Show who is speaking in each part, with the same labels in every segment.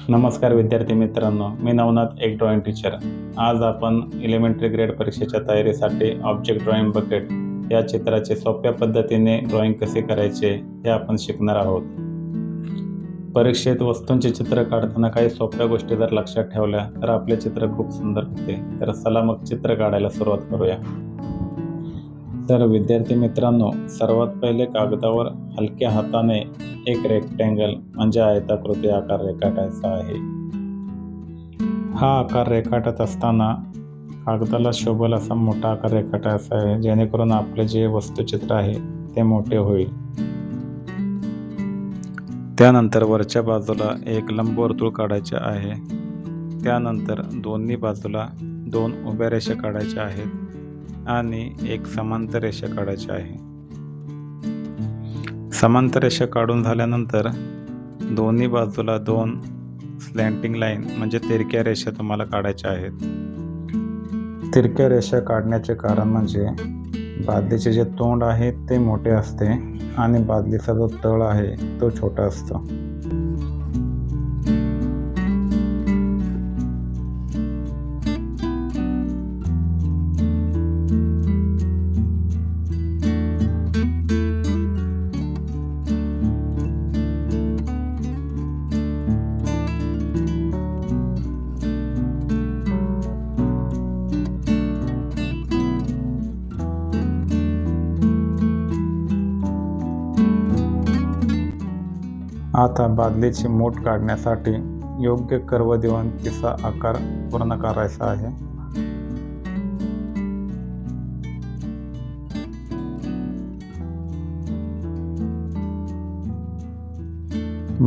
Speaker 1: नमस्कार विद्यार्थी मित्रांनो, मी नवनाथ, एक ड्रॉइंग टीचर. आज आपण एलिमेंटरी ग्रेड परीक्षेच्या तयारीसाठी ऑब्जेक्ट ड्रॉइंग बकेट या चित्राचे सोप्या पद्धतीने ड्रॉइंग कसे करायचे हे आपण शिकणार आहोत. परीक्षेत वस्तूंचे चित्र काढताना काही सोप्या गोष्टी जर लक्षात ठेवल्या तर आपले चित्र खूप सुंदर होते. तर चला मग चित्र काढायला सुरुवात करूया. तर विद्यार्थी मित्रांनो, सर्वात पहिले कागदावर हलक्या हाताने एक रेक्टँगल म्हणजे आयताकृती आकार रेखाटायचा आहे. हा आकार रेखाटत असताना कागदाला शोभेल असा मोठा आकार रेखाटायचा आहे, जेणेकरून आपले जे वस्तुचित्र आहे ते मोठे होईल. त्यानंतर वरच्या बाजूला एक लंबवर्तुळ काढायचे आहे. त्यानंतर दोन्ही बाजूला 2 उभ्या रेषा काढायच्या आहेत आणि एक समांतर रेषा काढायची आहे. समांतर रेषा काढून झाल्यानंतर दोन्ही बाजूला 2 स्लॅन्टिंग लाईन म्हणजे तिरक्या रेषा तुम्हाला काढायच्या आहेत. तिरक्या रेषा काढण्याचे कारण म्हणजे बादलीचे जे तोंड आहे ते मोठे असते आणि बादलीचा जो तळ आहे तो छोटा असतो. आता बादलीची मूठ काढण्यासाठी योग्य कर्व देऊन तिचा आकार पूर्ण करायचा आहे.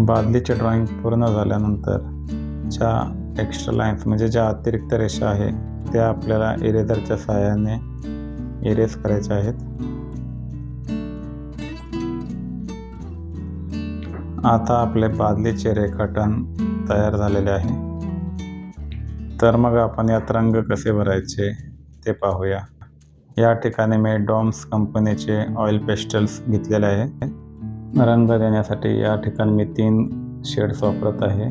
Speaker 1: बादलीचे ड्रॉइंग पूर्ण झाल्यानंतर ज्या एक्स्ट्रा लाईन्स म्हणजे ज्या अतिरिक्त रेषा आहे त्या आपल्याला इरेजरच्या सहाय्याने इरेज करायच्या आहेत. आता आपले बादलीचे रेखाटन तयार झालेले आहे. तर मग आपण यात रंग कसे भरायचे ते पाहूया. या ठिकाणी मी डॉम्स कंपनीचे ऑइल पेस्टल्स घेतलेले आहे. रंग देण्यासाठी या ठिकाणी मी 3 शेड्स वापरत आहे.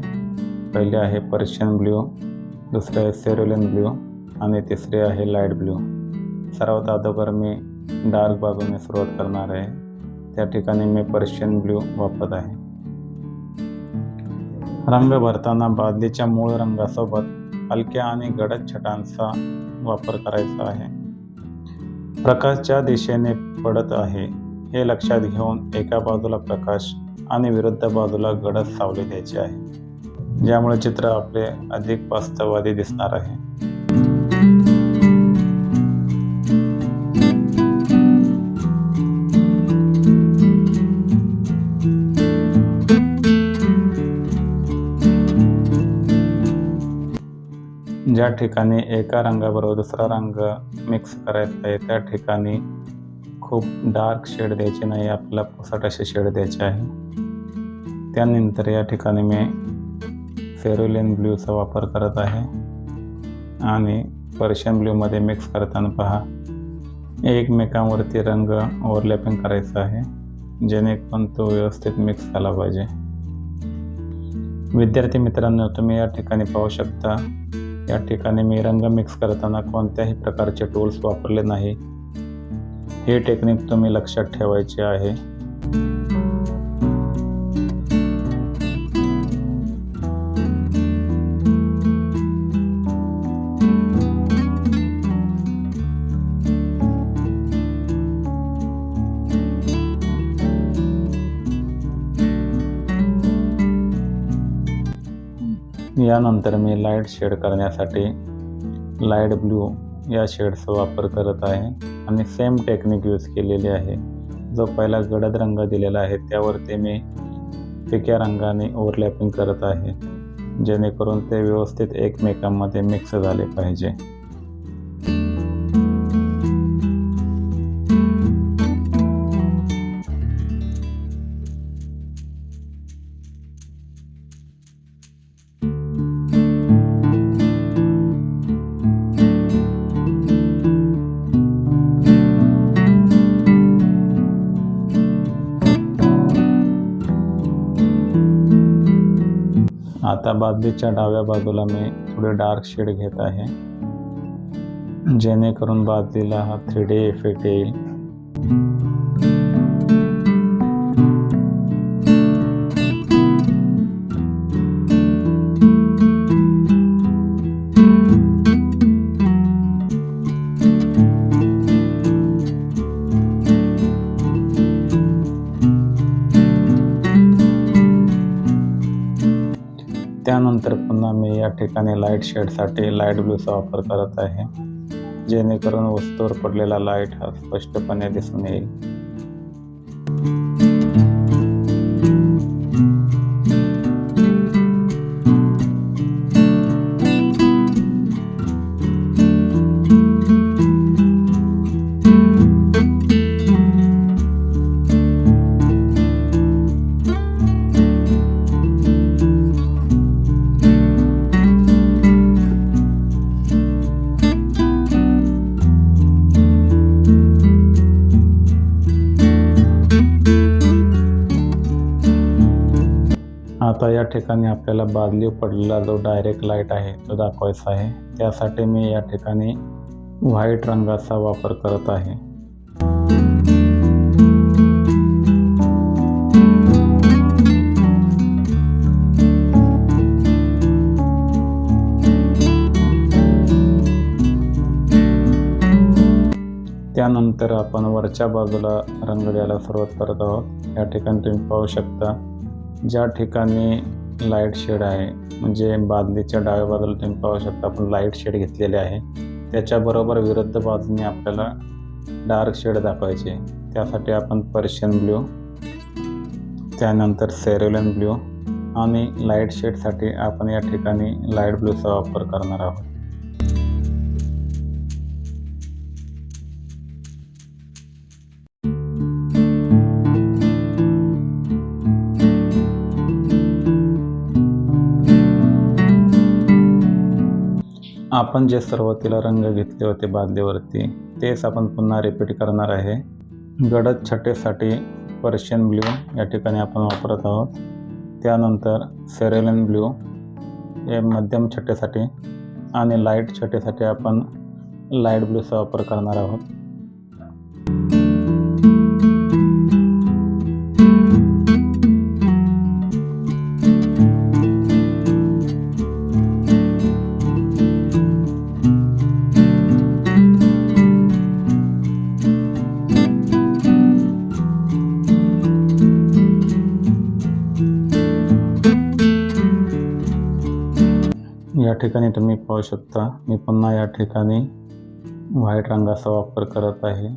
Speaker 1: पहिले आहे पर्शियन ब्ल्यू, दुसरे आहे सेरुलिन ब्ल्यू आणि तिसरे आहे लाईट ब्ल्यू. सर्वात अगोदर मी डार्क बाजूने सुरुवात करणार आहे. त्या ठिकाणी मी पर्शियन ब्ल्यू वापरत आहे. रंग भरताना बादलीच्या मूळ रंगासोबत हलक्या आणि गडद छटांचा वापर करायचा आहे. प्रकाश ज्या दिशेने पडत आहे हे लक्षात घेऊन एका बाजूला प्रकाश आणि विरुद्ध बाजूला गडद सावली द्यायची आहे, ज्यामुळे चित्र आपले अधिक वास्तववादी दिसणार आहे. ज्या ठिकाणी एका रंगाबरोबर दुसरा रंग मिक्स करायचा आहे त्या ठिकाणी खूप डार्क शेड द्यायचे नाही, आपल्याला पुसट असे शेड द्यायचे आहे. त्यानंतर या ठिकाणी मी सेरुलिन ब्ल्यूचा वापर करत आहे आणि पर्शियन ब्ल्यूमध्ये मिक्स करताना पहा एकमेकांवरती रंग ओव्हरलॅपिंग करायचा आहे, जेणेकरून तो व्यवस्थित मिक्स झाला पाहिजे. विद्यार्थी मित्रांनो, तुम्ही या ठिकाणी पाहू शकता, या ठिकाणी मी रंग मिक्स करताना कोणत्याही प्रकारचे टूल्स वापरले नाही. हे टेक्निक तुम्ही लक्षात ठेवायचे आहे. यानंतर मी लाईट शेड करण्यासाठी लाईट ब्ल्यू या शेडचा वापर करत आहे आणि सेम टेक्निक यूज केलेली आहे. जो पहिला गडद रंग दिलेला आहे त्यावरती मी फिक्या रंगाने ओव्हरलॅपिंग करत आहे, जेणेकरून ते व्यवस्थित एकमेकांमध्ये मिक्स झाले पाहिजे. आता बादलीच्या डाव्या बाजूला मी थोडे डार्क शेड घेत आहे, जेणेकरून बादलीला हा 3D इफेक्ट येईल. त्यानंतर पुन्हा मी या ठिकाणी लाईट शेडसाठी लाईट ब्लूचा वापर करत आहे, जेणेकरून वस्तूवर पडलेला लाईट हा स्पष्टपणे दिसून येईल. आता या ठिकाणी आपल्याला बादलीवर पडलेला जो डायरेक्ट लाईट आहे तो दाखवायचा आहे. त्यासाठी मी या ठिकाणी व्हाईट रंगाचा वापर करत आहे. त्यानंतर आपण वरच्या बाजूला रंग द्यायला सुरुवात करत आहोत. या ठिकाणी तुम्ही पाहू शकता, ज्या ठिकाणी लाईट शेड आहे, म्हणजे बादलीच्या डाव्या बाजूला तुम्ही पाहू शकता आपण लाईट शेड घेतलेले आहे, त्याच्याबरोबर विरुद्ध बाजूने आपल्याला डार्क शेड दाखवायचे. त्यासाठी आपण पर्शियन ब्ल्यू, त्यानंतर सेरुलियन ब्ल्यू आणि लाईट शेडसाठी आपण या ठिकाणी लाईट ब्लूचा वापर करणार आहोत. आपण जे सुरुवातीला रंग घेतले होते बादलीवरती, तेच आपण पुन्हा रिपीट करणार आहे. गडद छटेसाठी पर्शियन ब्ल्यू या ठिकाणी आपण वापरत आहोत. त्यानंतर सेरुलियन ब्ल्यू हे मध्यम छटेसाठी आणि लाईट छटेसाठी आपण लाईट ब्लूचा वापर करणार आहोत. या ठिकाणी तुम्ही पाहू शकता, मी पुन्हा या ठिकाणी व्हाईट रंगाचा वापर करत आहे.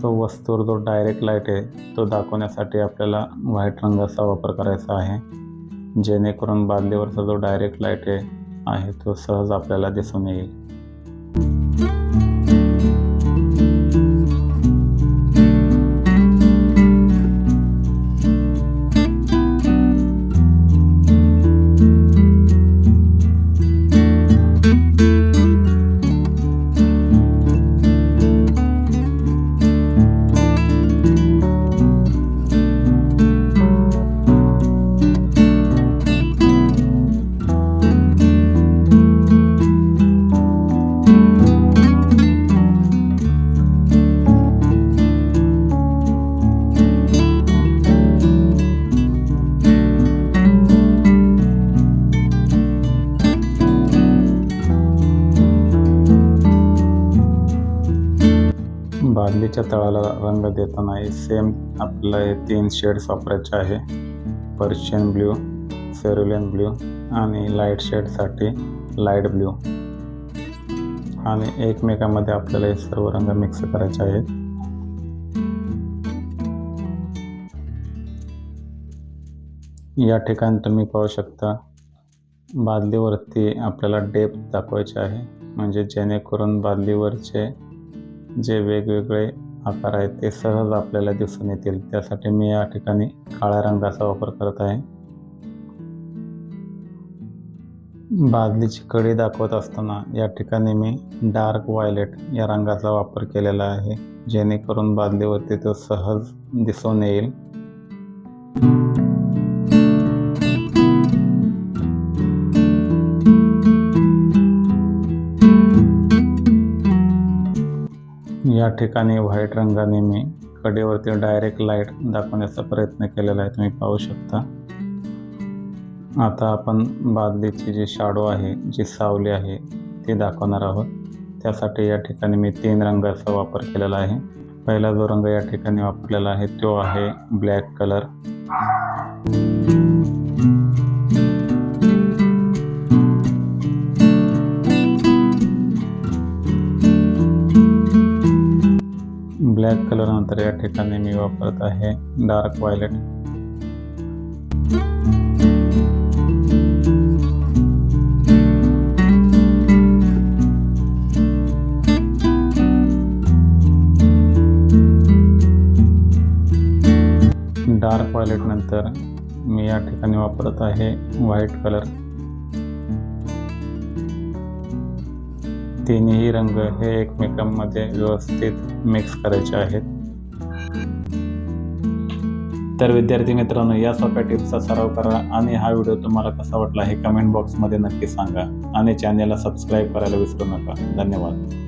Speaker 1: तो वस्तूवर जो डायरेक्ट लाईट आहे तो दाखवण्यासाठी आपल्याला व्हाईट रंगाचा वापर करायचा आहे, जेणेकरून बादलीवरचा जो डायरेक्ट लाईट आहे तो सहज आपल्याला दिसून येईल. बादलीच्या तळाला रंग देताना सेम आपल्याला हे 3 शेड्स वापरायचे आहे. पर्शियन ब्ल्यू, सेरुलियन ब्ल्यू आणि लाईट शेडसाठी लाईट ब्ल्यू, आणि एकमेकांमध्ये आपल्याला हे सर्व रंग मिक्स करायचे आहेत. या ठिकाणी तुम्ही पाहू शकता, बादलीवरती आपल्याला डेप्थ दाखवायचे आहे, म्हणजे जेणेकरून बादलीवरचे जे वेगवेगळे आकार आहेत ते सहज आपल्याला दिसून येतील. त्यासाठी मी या ठिकाणी काळ्या रंगाचा वापर करत आहे. बादलीची कडी दाखवत असताना या ठिकाणी मी डार्क व्हायलेट या रंगाचा वापर केलेला आहे, जेणेकरून बादलीवरती तो सहज दिसून येईल. या ठिकाणी व्हाईट रंगाने मी कडेवरती डायरेक्ट लाईट दाखवण्याचा प्रयत्न केलेला आहे, तुम्ही पाहू शकता। आता आपण बादलीची जी शॅडो आहे, जी सावली आहे ती दाखवणार आहोत। त्यासाठी या ठिकाणी मी 3 रंगाचा वापर केलेला आहे। पहिला जो रंग या ठिकाणी वापरलेला आहे तो आहे ब्लॅक कलर। ब्लॅक कलर नंतर या ठिकाणी मी वापरत आहे डार्क व्हायलेट। डार्क व्हायलेट नंतर मी या ठिकाणी वापरत आहे व्हाईट कलर। तिन्ही रंग हे एकमेकांमध्ये व्यवस्थित मिक्स करायचे आहेत। तर विद्यार्थी मित्रांनो, या सोप्या टिप्सचा सराव करा आणि हा व्हिडिओ तुम्हाला कसा वाटला हे कमेंट बॉक्समध्ये नक्की सांगा आणि चॅनलला सबस्क्राईब करायला विसरू नका। धन्यवाद।